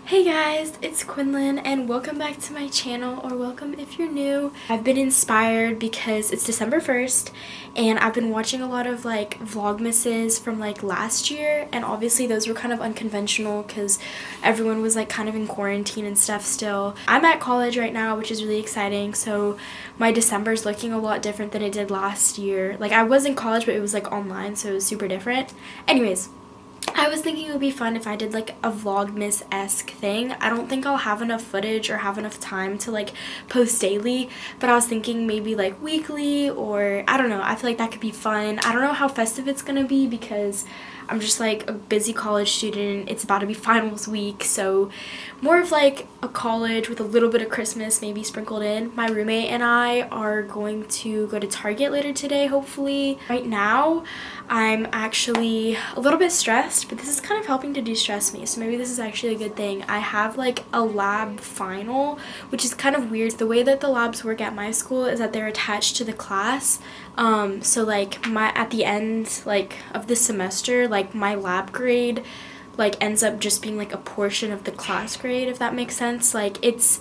Hey guys, it's Quinlin and welcome back to my channel, or welcome if you're new. I've been inspired because it's December 1st and I've been watching a lot of like vlogmases from like last year, and obviously those were kind of unconventional because everyone was like kind of in quarantine and stuff still. I'm at college right now, which is really exciting, so my December's looking a lot different than it did last year. Like I was in college but it was like online, so it was super different. Anyways, I was thinking it would be fun if I did like a vlogmas-esque thing. I don't think I'll have enough footage or have enough time to like post daily, but I was thinking maybe like weekly, or I don't know. I feel like that could be fun. I don't know how festive it's gonna be because I'm just like a busy college student. It's about to be finals week, so more of like a college with a little bit of Christmas maybe sprinkled in. My roommate and I are going to go to Target later today, hopefully. Right now, I'm actually a little bit stressed, but this is kind of helping to de-stress me, so maybe this is actually a good thing. I have like a lab final, which is kind of weird. The way that the labs work at my school is that they're attached to the class. So like at the end like of the semester, like my lab grade like ends up just being like a portion of the class grade, if that makes sense. Like it's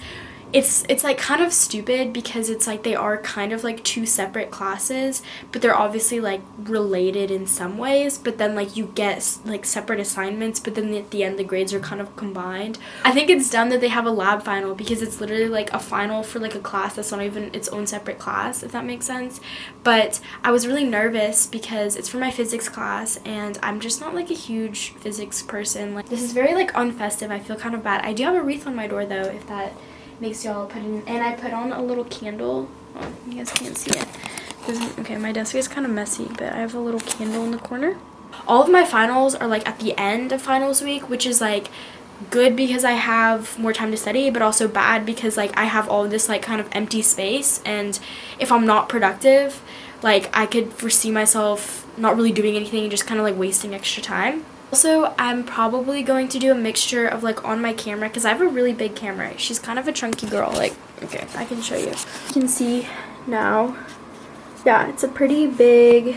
like kind of stupid because it's like they are kind of like two separate classes, but they're obviously like related in some ways, but then like you get like separate assignments, but then at the end the grades are kind of combined. I think it's dumb that they have a lab final because it's literally like a final for like a class that's not even its own separate class, if that makes sense. But I was really nervous because it's for my physics class and I'm just not like a huge physics person. Like this is very like unfestive. I feel kind of bad. I do have a wreath on my door though, if that makes y'all put in, and I put on a little candle. Oh, you guys can't see it. Okay, my desk is kind of messy, but I have a little candle in the corner. All of my finals are like at the end of finals week, which is like good because I have more time to study, but also bad because like I have all this like kind of empty space, and if I'm not productive, like I could foresee myself not really doing anything and just kind of like wasting extra time. Also, I'm probably going to do a mixture of like on my camera because I have a really big camera. She's kind of a chunky girl. Like, okay, I can show you. You can see now. Yeah, it's a pretty big.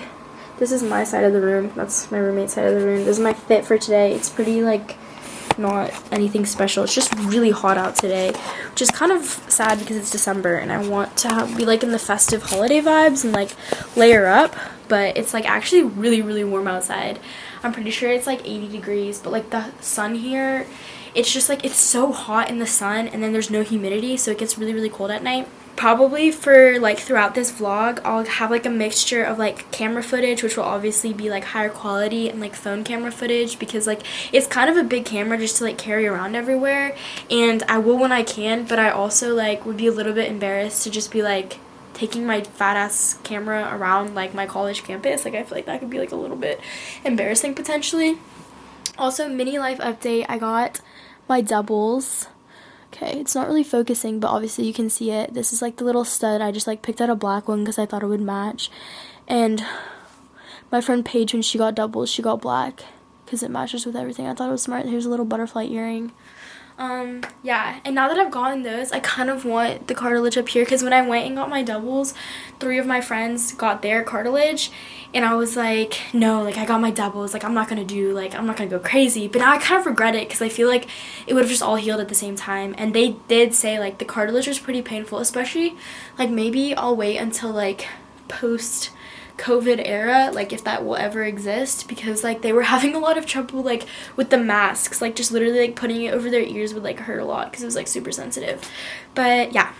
This is my side of the room. That's my roommate's side of the room. This is my fit for today. It's pretty like not anything special. It's just really hot out today, which is kind of sad because it's December and I want to be like in the festive holiday vibes and like layer up, but it's like actually really warm outside. I'm pretty sure it's like 80 degrees, but like the sun here, it's just like it's so hot in the sun, and then there's no humidity, so it gets really cold at night. Probably for like throughout this vlog, I'll have like a mixture of like camera footage, which will obviously be like higher quality, and like phone camera footage because like it's kind of a big camera just to like carry around everywhere, and I will when I can, but I also like would be a little bit embarrassed to just be like taking my fat ass camera around like my college campus. Like I feel like that could be like a little bit embarrassing potentially. Also, mini life update, I got my doubles. Okay, it's not really focusing, but obviously you can see it. This is like the little stud. I just like picked out a black one because I thought it would match, and my friend Paige, when she got doubles, she got black because it matches with everything. I thought it was smart. Here's a little butterfly earring. Yeah, and now that I've gotten those, I kind of want the cartilage up here because when I went and got my doubles, 3 of my friends got their cartilage, and I was like, no, like I got my doubles, like I'm not gonna go crazy. But now I kind of regret it because I feel like it would have just all healed at the same time, and they did say like the cartilage was pretty painful, especially like maybe I'll wait until like post COVID era, like if that will ever exist, because like they were having a lot of trouble like with the masks, like just literally like putting it over their ears would like hurt a lot because it was like super sensitive. But yeah,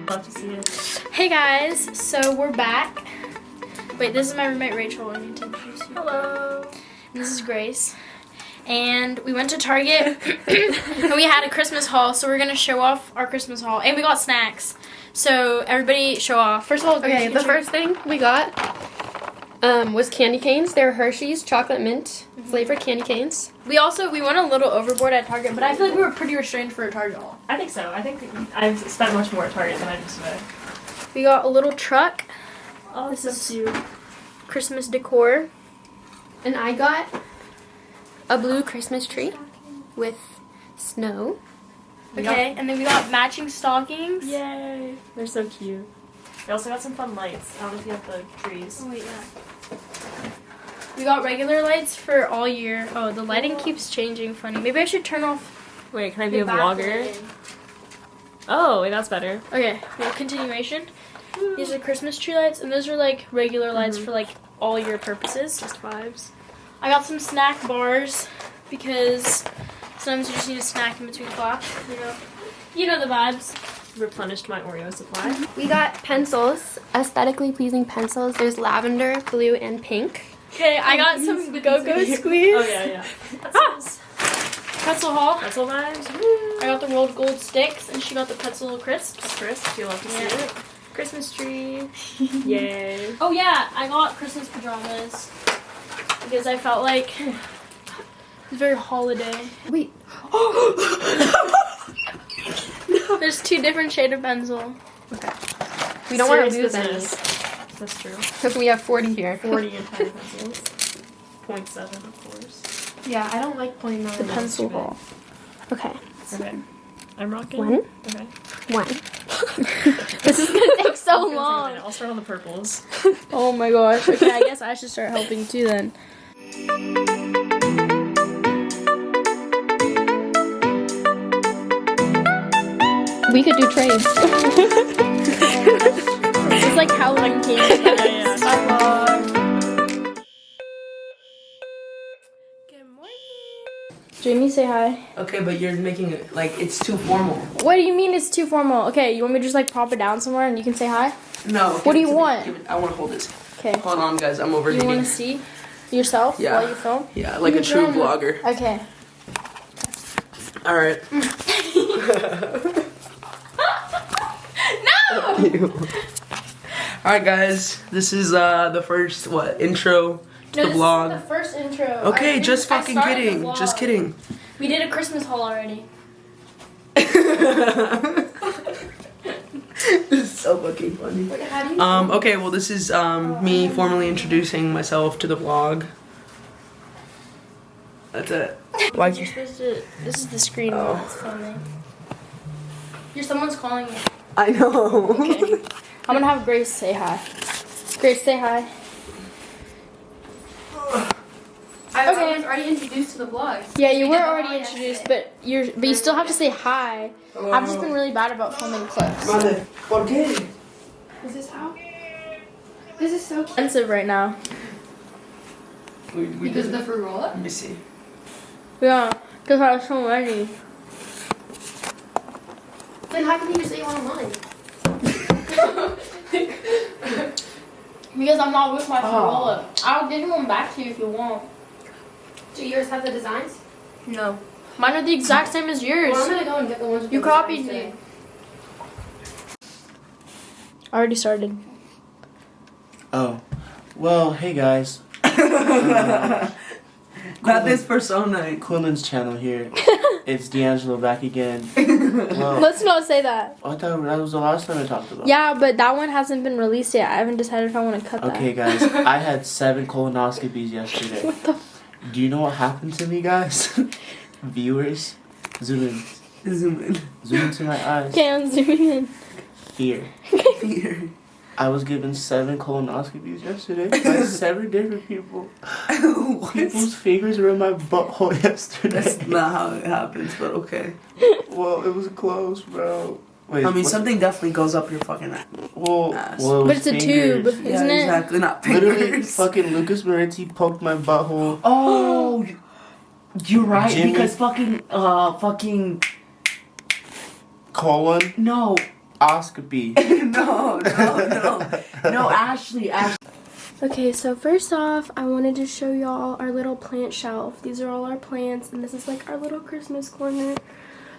love to see it. Hey guys, so we're back. Wait, this is my roommate Rachel. I need to introduce you. Hello. And this is Grace, and we went to Target and we had a Christmas haul, so we're gonna show off our Christmas haul, and we got snacks. So everybody show off. First of all, okay, the first thing we got was candy canes. They're Hershey's chocolate mint flavored candy canes. We went a little overboard at Target, but I feel like we were pretty restrained for a Target haul. I think so. I think I've spent much more at Target than I did today. We got a little truck. Oh, this is cute. Christmas decor. And I got a blue Christmas tree with snow. Okay, and then we got matching stockings. Yay! They're so cute. We also got some fun lights. I don't know if you have the trees. Oh wait, yeah. We got regular lights for all year. Oh, the lighting keeps changing. Funny. Maybe I should turn off. Wait, can I be the a back vlogger? lighting. Oh, wait, that's better. Okay, well, continuation. These are Christmas tree lights, and those are like regular lights for like all year purposes. Just vibes. I got some snack bars because sometimes you just need a snack in between class. You know the vibes. Replenished my Oreo supply. We got pencils, aesthetically pleasing pencils. There's lavender, blue, and pink. Okay, I got some Go-Go Squeeze. Oh, yeah. Pretzels. Pretzel haul. Pretzel vibes. I got the rolled gold sticks, and she got the pretzel crisps. Crisp, you love to see Yeah. it. Christmas tree. Yay. Oh yeah, I got Christmas pajamas because I felt like it was very holiday. Wait. There's 2 different shades of pencil. Okay. We don't want to Serious lose any. business. That's true. Because we have 40 here. 40 entire pencils. 0.7, of course. Yeah, I don't like pointing on The pencil bad. ball. Okay. Okay. I'm rocking. One? Okay. One. This is going to take so Okay, long. I'll start on the purples. Oh my gosh. Okay, I guess I should start helping too then. We could do trades. It's like Halloween candy. Yeah. Good morning. Jamie, say hi. Okay, but you're making it like it's too formal. What do you mean it's too formal? Okay, you want me to just like prop it down somewhere and you can say hi? No. What do you want? I want to hold this. Okay. Hold on, guys. I'm You overheating. want to see yourself Yeah. while you film? Yeah, like a true vlogger. Okay. All right. All right, guys. This is the first intro to the vlog. This is the first intro. Okay, just fucking kidding. Just kidding. We did a Christmas haul already. This is so fucking funny. Wait, how do you Okay, well, this is me formally introducing myself to the vlog. That's it. Why You're supposed to. This is the screen while it's filming. Someone's calling you. I know. Okay. I'm gonna have Grace say hi. Grace, say hi. I Okay. was already introduced to the vlog. Yeah, you We were did the already vlog introduced, yesterday. but you still have to say hi. I've just been really bad about filming clips. Mother, ¿por qué? Is this how? This is so cute. Expensive right now. We Because of did. the fruit roll up? Let me see. Yeah, because I was so many. Then how can you just say you want mine? Because I'm not with my Oh. roll up. I'll give one back to you if you want. Do yours have the designs? No. Mine are the exact same as yours. Well, I'm gonna go and get the ones with You the designs copied today. me. I already started. Oh, well, hey guys. Not this persona. Quinlin's channel here. It's D'Angelo back again. Well, Let's not say that. I thought that was the last time I talked about. Yeah, but that one hasn't been released yet. I haven't decided if I want to cut that. Okay, guys, I had 7 colonoscopies yesterday. What the? Do you know what happened to me, guys? Viewers, zoom in. Zoom in. Zoom into my eyes. Okay, I'm zooming in. Here. Here. I was given 7 colonoscopies yesterday by 7 different people. What? People's fingers were in my butthole yesterday. That's not how it happens, but okay. Well, it was close, bro. Wait, I mean, what- something definitely goes up your fucking ass. Well, ass. well, it But was it's a tube, fingers. isn't Yeah, it? exactly. Not Literally, fingers. fucking Lucas Moretti poked my butthole. Oh, you're right. Jimmy. Because fucking Colon no, oscopy. no, Ashley. Okay, so first off, I wanted to show y'all our little plant shelf. These are all our plants, and this is like our little Christmas corner.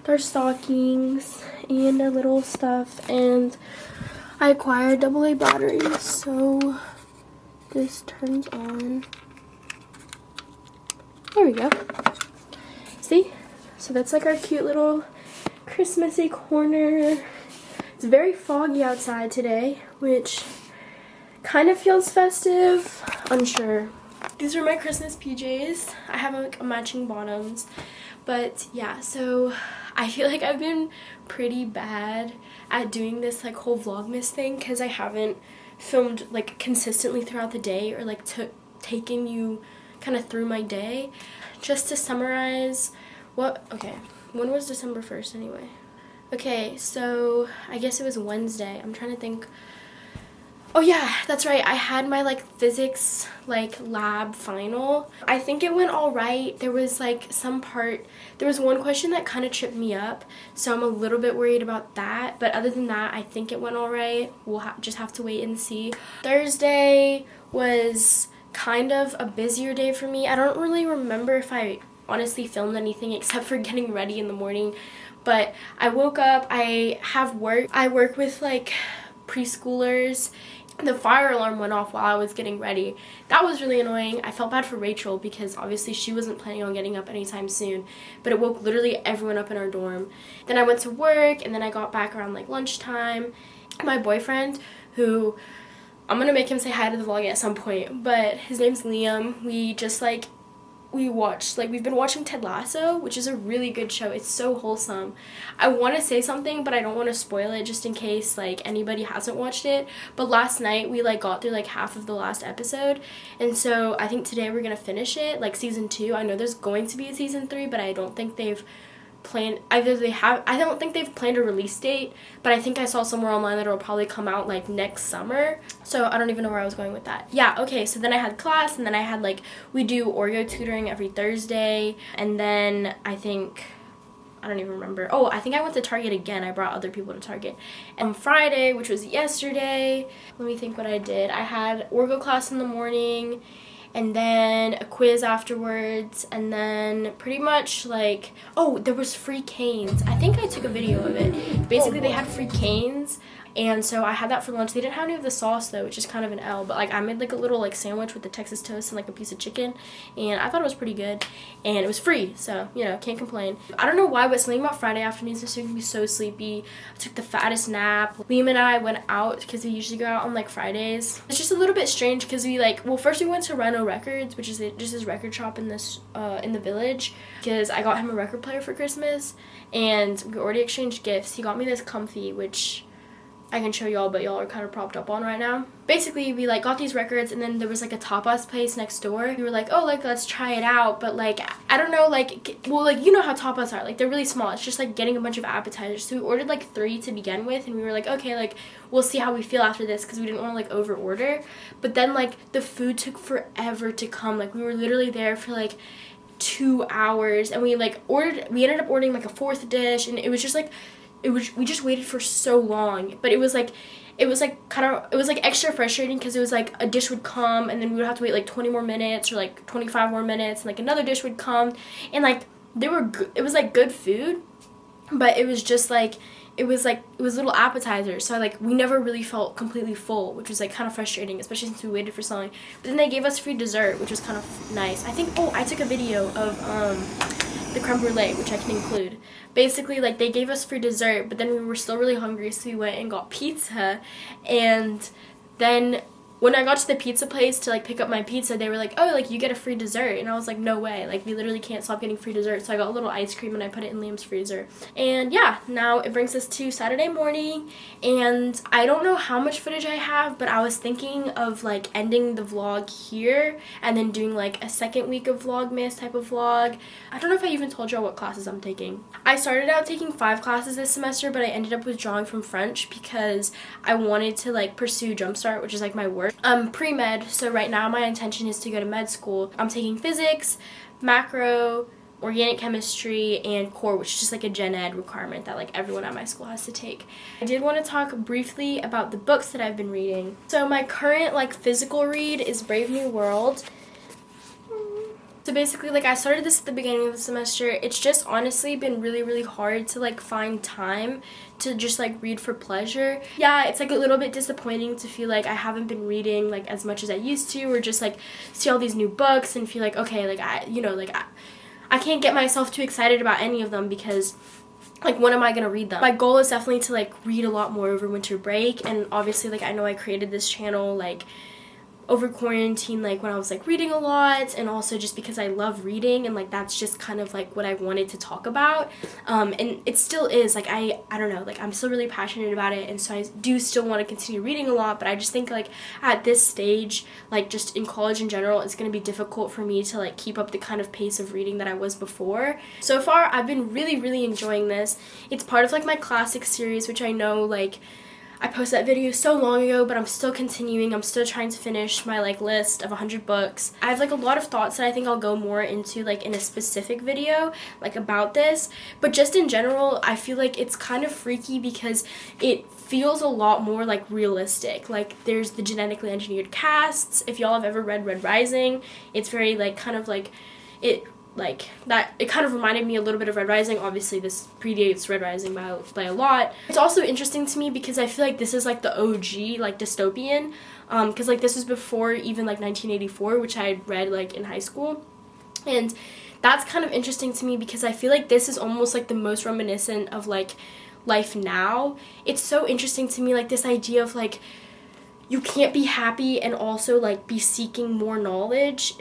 Our stockings and our little stuff, and I acquired AA batteries, so this turns on. There we go. See? So that's like our cute little Christmassy corner. It's very foggy outside today, which kind of feels festive. Unsure. These are my Christmas PJs. I have like matching bottoms. But yeah, so I feel like I've been pretty bad at doing this like whole vlogmas thing because I haven't filmed like consistently throughout the day or like taking you kind of through my day. Just to summarize, when was December 1st anyway? Okay, so I guess it was Wednesday. I'm trying to think. Oh yeah, that's right. I had my like physics like lab final. I think it went all right. There was like there was one question that kind of tripped me up, so I'm a little bit worried about that. But other than that, I think it went all right. We'll just have to wait and see. Thursday was kind of a busier day for me. I don't really remember if I honestly filmed anything except for getting ready in the morning. But I woke up, I have work. I work with like preschoolers. The fire alarm went off while I was getting ready. That was really annoying. I felt bad for Rachel because obviously she wasn't planning on getting up anytime soon, but it woke literally everyone up in our dorm. Then I went to work, and then I got back around like lunchtime. My boyfriend, who I'm gonna make him say hi to the vlog at some point, but his name's Liam. We've been watching Ted Lasso, which is a really good show. It's so wholesome. I want to say something, but I don't want to spoil it just in case like anybody hasn't watched it. But last night we like got through like half of the last episode, and so I think today we're gonna finish it, like season 2. I know there's going to be a season 3, but I don't think they've planned, I don't think they've planned a release date, but I think I saw somewhere online that it'll probably come out like next summer. So I don't even know where I was going with that. Yeah, okay, so then I had class, and then I had like, we do Oreo tutoring every Thursday, and then I don't even remember. Oh, I think I went to Target again. I brought other people to Target. And on Friday, which was yesterday, let me think what I did. I had Orgo class in the morning, and then a quiz afterwards, and then pretty much like, oh, there was free canes. I think I took a video of it. Basically, they had free canes, and so I had that for lunch. They didn't have any of the sauce though, which is kind of an L, but like I made like a little like sandwich with the Texas toast and like a piece of chicken, and I thought it was pretty good, and it was free, so you know, can't complain. I don't know why, but something about Friday afternoons just making me so sleepy. I took the fattest nap. Liam and I went out because we usually go out on like Fridays. It's just a little bit strange because we first we went to Rhino Records, which is just this record shop in this in the village, because I got him a record player for Christmas, and we already exchanged gifts. He got me this comfy, which I can show y'all, but y'all are kind of propped up on right now. Basically, we like got these records, and then there was like a tapas place next door. We were like, oh, like let's try it out, but like I don't know, like, well, like you know how tapas are, like they're really small. It's just like getting a bunch of appetizers. So we ordered like 3 to begin with, and we were like, okay, like we'll see how we feel after this, because we didn't want to like over order. But then like the food took forever to come. Like we were literally there for like 2 hours, and we ended up ordering like a 4th dish, and it was just like, we just waited for so long. But it was like extra frustrating because it was like a dish would come, and then we would have to wait like 20 more minutes or like 25 more minutes, and like another dish would come, and like it was like good food, but it was just like it was little appetizers, so like we never really felt completely full, which was like kind of frustrating, especially since we waited for so long. But then they gave us free dessert, which was kind of nice. I think, I took a video of the creme brulee, which I can include. Basically, like, they gave us free dessert, but then we were still really hungry, so we went and got pizza. And then when I got to the pizza place to like pick up my pizza, they were like, oh, like you get a free dessert, and I was like, no way, like we literally can't stop getting free dessert. So I got a little ice cream and I put it in Liam's freezer. And yeah, now it brings us to Saturday morning, and I don't know how much footage I have, but I was thinking of like ending the vlog here and then doing like a second week of Vlogmas type of vlog. I don't know if I even told y'all what classes I'm taking. I started out taking 5 classes this semester, but I ended up withdrawing from French because I wanted to like pursue Jumpstart, which is like my work. Pre-med, so right now my intention is to go to med school. I'm taking physics, macro, organic chemistry, and core, which is just like a gen ed requirement that like everyone at my school has to take. I did want to talk briefly about the books that I've been reading. So my current like physical read is Brave New World. So basically, like, I started this at the beginning of the semester. It's just honestly been really, really hard to like find time to just like read for pleasure. Yeah, it's like a little bit disappointing to feel like I haven't been reading like as much as I used to, or just like see all these new books and feel like, okay, like I can't get myself too excited about any of them because like when am I gonna read them? My goal is definitely to like read a lot more over winter break, and obviously like I know I created this channel like over quarantine, like when I was like reading a lot, and also just because I love reading, and like that's just kind of like what I wanted to talk about, and it still is, like I don't know, like I'm still really passionate about it, and so I do still want to continue reading a lot, but I just think like at this stage, like just in college in general, it's going to be difficult for me to like keep up the kind of pace of reading that I was before. So far I've been really enjoying this. It's part of like my classic series, which I know like I posted that video so long ago, but I'm still continuing. I'm still trying to finish my like list of 100 books. I have like a lot of thoughts that I think I'll go more into like in a specific video like about this, but just in general I feel like it's kind of freaky because it feels a lot more like realistic. Like there's the genetically engineered casts. If y'all have ever read Red Rising, it's very like kind of like it kind of reminded me a little bit of Red Rising. Obviously this predates Red Rising by a lot. It's also interesting to me because I feel like this is like the OG like dystopian, because like this was before even like 1984, which I had read like in high school, and that's kind of interesting to me because I feel like this is almost like the most reminiscent of like life now. It's so interesting to me, like this idea of like you can't be happy and also like be seeking more knowledge.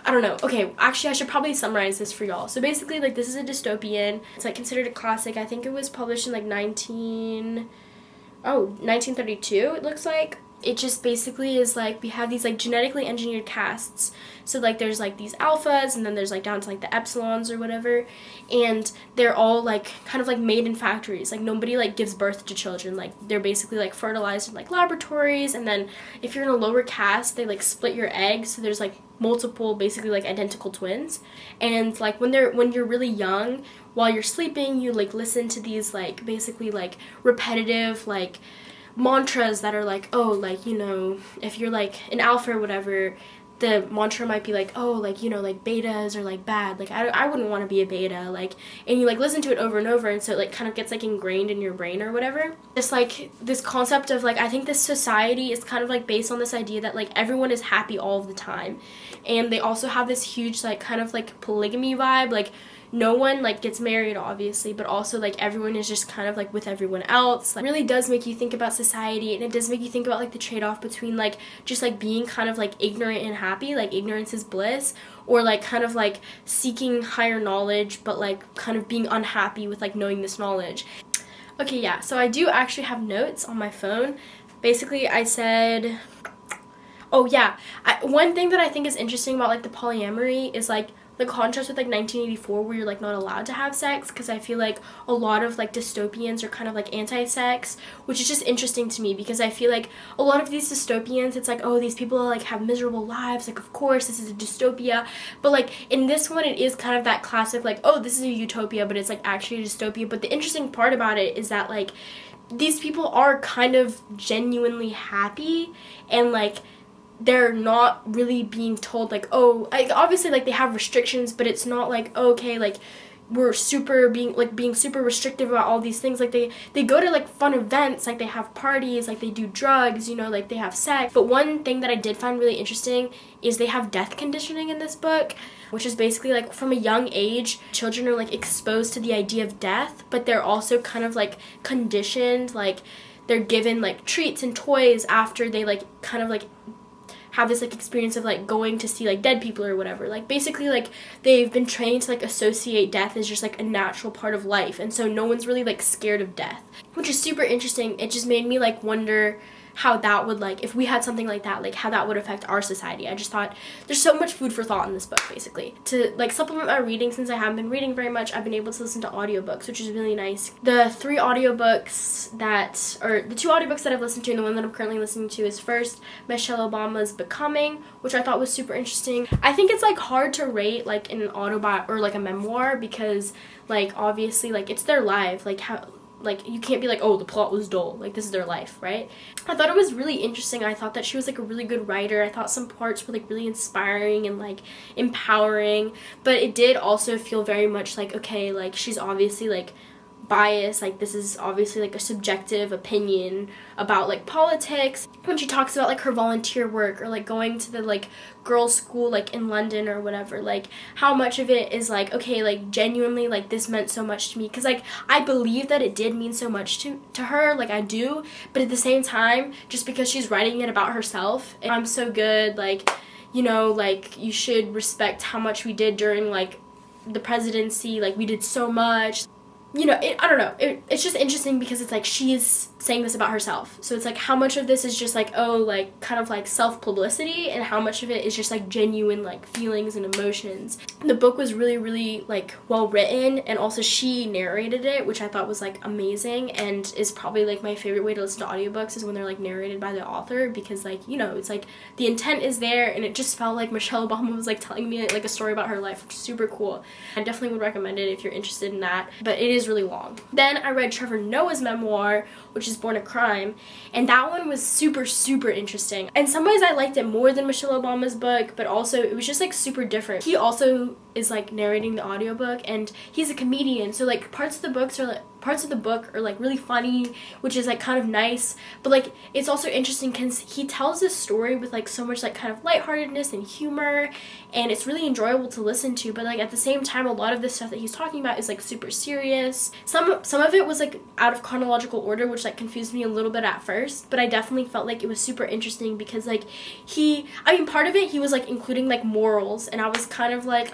I don't know. Okay, actually I should probably summarize this for y'all. So basically like this is a dystopian. It's like considered a classic. I think it was published in like 1932 it looks like. It just basically is like we have these like genetically engineered castes. So like there's like these alphas and then there's like down to like the epsilons or whatever, and they're all like kind of like made in factories. Like nobody like gives birth to children. Like they're basically like fertilized in like laboratories, and then if you're in a lower caste they like split your eggs, so there's like multiple basically like identical twins. And like when you're really young, while you're sleeping, you like listen to these like basically like repetitive like mantras that are like, oh, like, you know, if you're like an alpha or whatever, the mantra might be like, oh, like, you know, like betas are like bad, like I wouldn't want to be a beta, like, and you like listen to it over and over, and so it like kind of gets like ingrained in your brain or whatever. Just like this concept of like, I think this society is kind of like based on this idea that like everyone is happy all of the time, and they also have this huge like kind of like polygamy vibe. Like no one like gets married obviously, but also like everyone is just kind of like with everyone else. Like, it really does make you think about society, and it does make you think about like the trade-off between like just like being kind of like ignorant and happy, like ignorance is bliss, or like kind of like seeking higher knowledge but like kind of being unhappy with like knowing this knowledge. Okay, yeah, so I do actually have notes on my phone. Basically I said, oh yeah, one thing that I think is interesting about like the polyamory is like the contrast with like 1984 where you're like not allowed to have sex, because I feel like a lot of like dystopians are kind of like anti-sex, which is just interesting to me because I feel like a lot of these dystopians, it's like, oh, these people like have miserable lives, like of course this is a dystopia, but like in this one it is kind of that classic like, oh, this is a utopia but it's like actually a dystopia. But the interesting part about it is that like these people are kind of genuinely happy, and like they're not really being told like, oh, like obviously like they have restrictions, but it's not like, okay, like we're being super restrictive about all these things. Like they go to like fun events, like they have parties, like they do drugs, you know, like they have sex. But one thing that I did find really interesting is they have death conditioning in this book, which is basically like from a young age children are like exposed to the idea of death, but they're also kind of like conditioned, like they're given like treats and toys after they like kind of like have this like experience of like going to see like dead people or whatever. Like basically like they've been trained to like associate death as just like a natural part of life, and so no one's really like scared of death, which is super interesting. It just made me like wonder how that would, like, if we had something like that, like how that would affect our society. I just thought there's so much food for thought in this book. Basically, to like supplement my reading, since I haven't been reading very much, I've been able to listen to audiobooks, which is really nice. The the two audiobooks that I've listened to, and the one that I'm currently listening to is first Michelle Obama's Becoming, which I thought was super interesting. I think it's like hard to rate like in an autobiography or like a memoir, because like obviously like it's their life, like how, like you can't be like, oh, the plot was dull, like this is their life, right? I thought it was really interesting. I thought that she was like a really good writer. I thought some parts were like really inspiring and like empowering, but it did also feel very much like, okay, like she's obviously like biased, like this is obviously like a subjective opinion about like politics. When she talks about like her volunteer work or like going to the like girls' school like in London or whatever, like how much of it is like, okay, like genuinely like this meant so much to me, because like I believe that it did mean so much to her, like I do, but at the same time, just because she's writing it about herself, and I'm so good, like, you know, like you should respect how much we did during like the presidency, like we did so much, you know, I don't know, it's just interesting because it's like she's saying this about herself, so it's like how much of this is just like, oh, like kind of like self-publicity, and how much of it is just like genuine like feelings and emotions. The book was really, really like well written, and also she narrated it, which I thought was like amazing, and is probably like my favorite way to listen to audiobooks is when they're like narrated by the author, because like, you know, it's like the intent is there, and it just felt like Michelle Obama was like telling me like a story about her life, which is super cool. I definitely would recommend it if you're interested in that, but it is really long. Then I read Trevor Noah's memoir, which is Born a Crime, and that one was super, super interesting. In some ways I liked it more than Michelle Obama's book, but also it was just like super different. He also is like narrating the audiobook, and he's a comedian, so like parts of the book are like really funny, which is like kind of nice, but like it's also interesting because he tells this story with like so much like kind of lightheartedness and humor, and it's really enjoyable to listen to, but like at the same time a lot of the stuff that he's talking about is like super serious. Some of it was like out of chronological order, which like confused me a little bit at first, but I definitely felt like it was super interesting because like part of it he was like including like morals, and I was kind of like,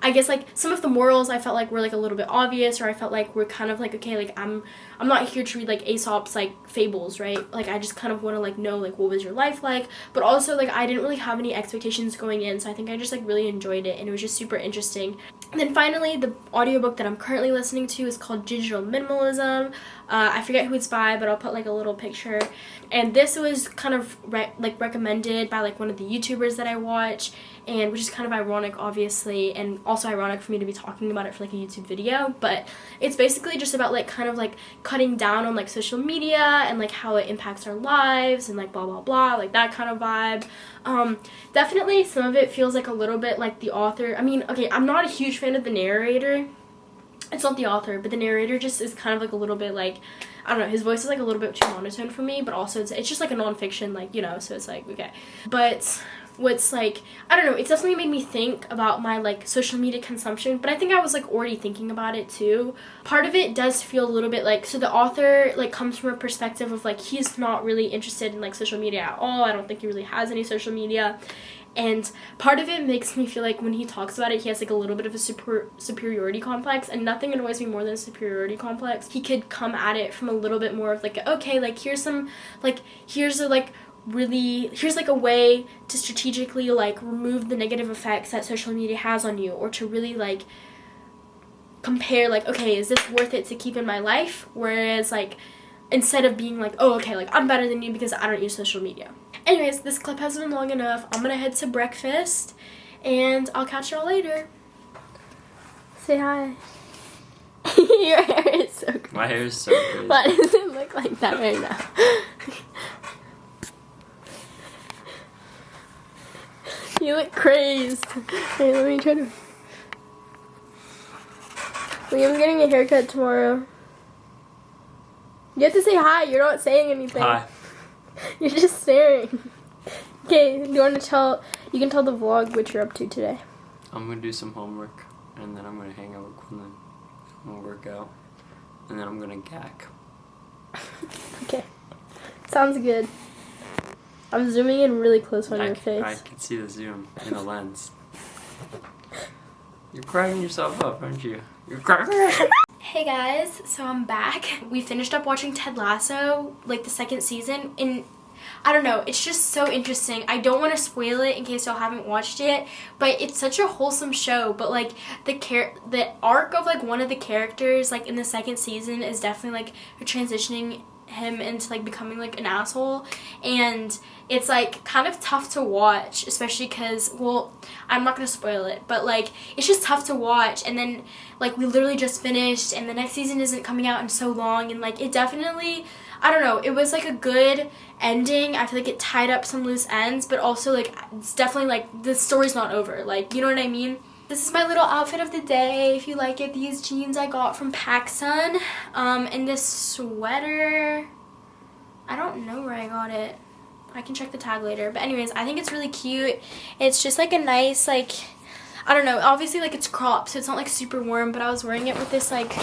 I guess like some of the morals I felt like were like a little bit obvious, or I felt like we're kind of like, okay, like I'm not here to read like Aesop's like fables, right? Like I just kind of want to like know like what was your life like, but also like I didn't really have any expectations going in, so I think I just like really enjoyed it, and it was just super interesting. And then finally, the audiobook that I'm currently listening to is called Digital Minimalism. I forget who it's by, but I'll put like a little picture. And this was kind of recommended by like one of the YouTubers that I watch, and which is kind of ironic, obviously, and also ironic for me to be talking about it for like a YouTube video, but it's basically just about like kind of like cutting down on like social media and like how it impacts our lives and like blah blah blah, like that kind of vibe. Definitely some of it feels like a little bit like the author. I mean, okay, I'm not a huge fan of the narrator. It's not the author, but the narrator just is kind of like a little bit like, I don't know, his voice is like a little bit too monotone for me, but also it's just like a nonfiction, like, you know, so it's like, okay. But what's like, I don't know, it's definitely made me think about my like social media consumption, but I think I was like already thinking about it too. Part of it does feel a little bit like, so the author like comes from a perspective of like he's not really interested in like social media at all. I don't think he really has any social media. And part of it makes me feel like when he talks about it, he has like a little bit of a superiority complex, and nothing annoys me more than a superiority complex. He could come at it from a little bit more of like, okay, like here's a way to strategically like remove the negative effects that social media has on you, or to really like compare like, okay, is this worth it to keep in my life? Whereas like instead of being like, oh, okay, like I'm better than you because I don't use social media. Anyways, this clip has been long enough. I'm gonna head to breakfast, and I'll catch y'all later. Say hi. Your hair is so good. My hair is so good. Why does it look like that right now? You look crazed. Hey, let me try to... Liam's getting a haircut tomorrow. You have to say hi. You're not saying anything. Hi. You're just staring. Okay, do you want to tell... You can tell the vlog what you're up to today. I'm going to do some homework, and then I'm going to hang out with Quinlin. I'm going to work out, and then I'm going to gack. Okay. Sounds good. I'm zooming in really close on your face. I can see the zoom in the lens. You're cracking yourself up, aren't you? You're cracking yourself up. Hey guys, so I'm back. We finished up watching Ted Lasso, like the second season, and I don't know, it's just so interesting. I don't want to spoil it in case y'all haven't watched it, but it's such a wholesome show. But like the arc of like one of the characters like in the second season is definitely like transitioning him into like becoming like an asshole, and it's like kind of tough to watch, especially because, well, I'm not gonna spoil it, but like it's just tough to watch. And then like we literally just finished, and the next season isn't coming out in so long, and like it definitely, I don't know, it was like a good ending. I feel like it tied up some loose ends, but also like it's definitely like the story's not over, like, you know what I mean? This is my little outfit of the day. If you like it, these jeans I got from PacSun. And this sweater, I don't know where I got it. I can check the tag later. But anyways, I think it's really cute. It's just like a nice, like, I don't know. Obviously, like, it's cropped, so it's not like super warm. But I was wearing it with this like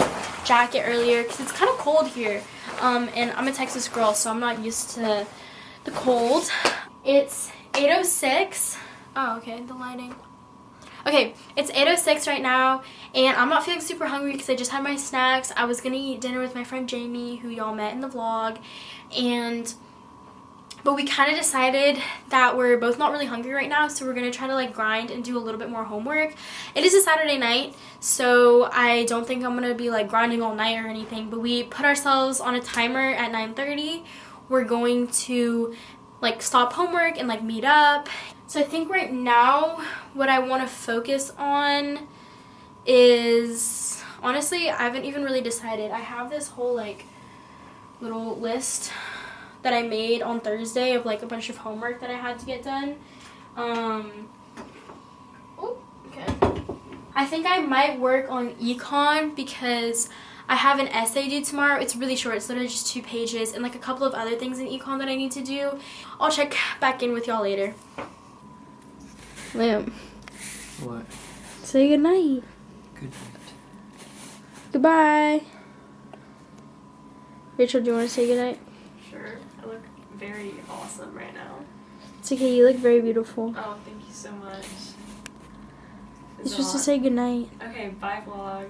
jacket earlier because it's kind of cold here. And I'm a Texas girl, so I'm not used to the cold. It's 8:06. Oh, okay, the lighting. Okay, it's 8:06 right now, and I'm not feeling super hungry because I just had my snacks. I was gonna eat dinner with my friend Jamie, who y'all met in the vlog, but we kind of decided that we're both not really hungry right now, so we're gonna try to like grind and do a little bit more homework. It is a Saturday night, so I don't think I'm gonna be like grinding all night or anything, but we put ourselves on a timer at 9:30. We're going to like stop homework and like meet up. So I think right now what I want to focus on is, honestly, I haven't even really decided. I have this whole like little list that I made on Thursday of like a bunch of homework that I had to get done. Okay. I think I might work on econ because I have an essay due tomorrow. It's really short. It's literally just 2 pages and like a couple of other things in econ that I need to do. I'll check back in with y'all later. Liam. What? Say goodnight. Good night. Goodbye. Rachel, do you want to say goodnight? Sure. I look very awesome right now. It's okay. You look very beautiful. Oh, thank you so much. It's just to say goodnight. Okay, bye vlog.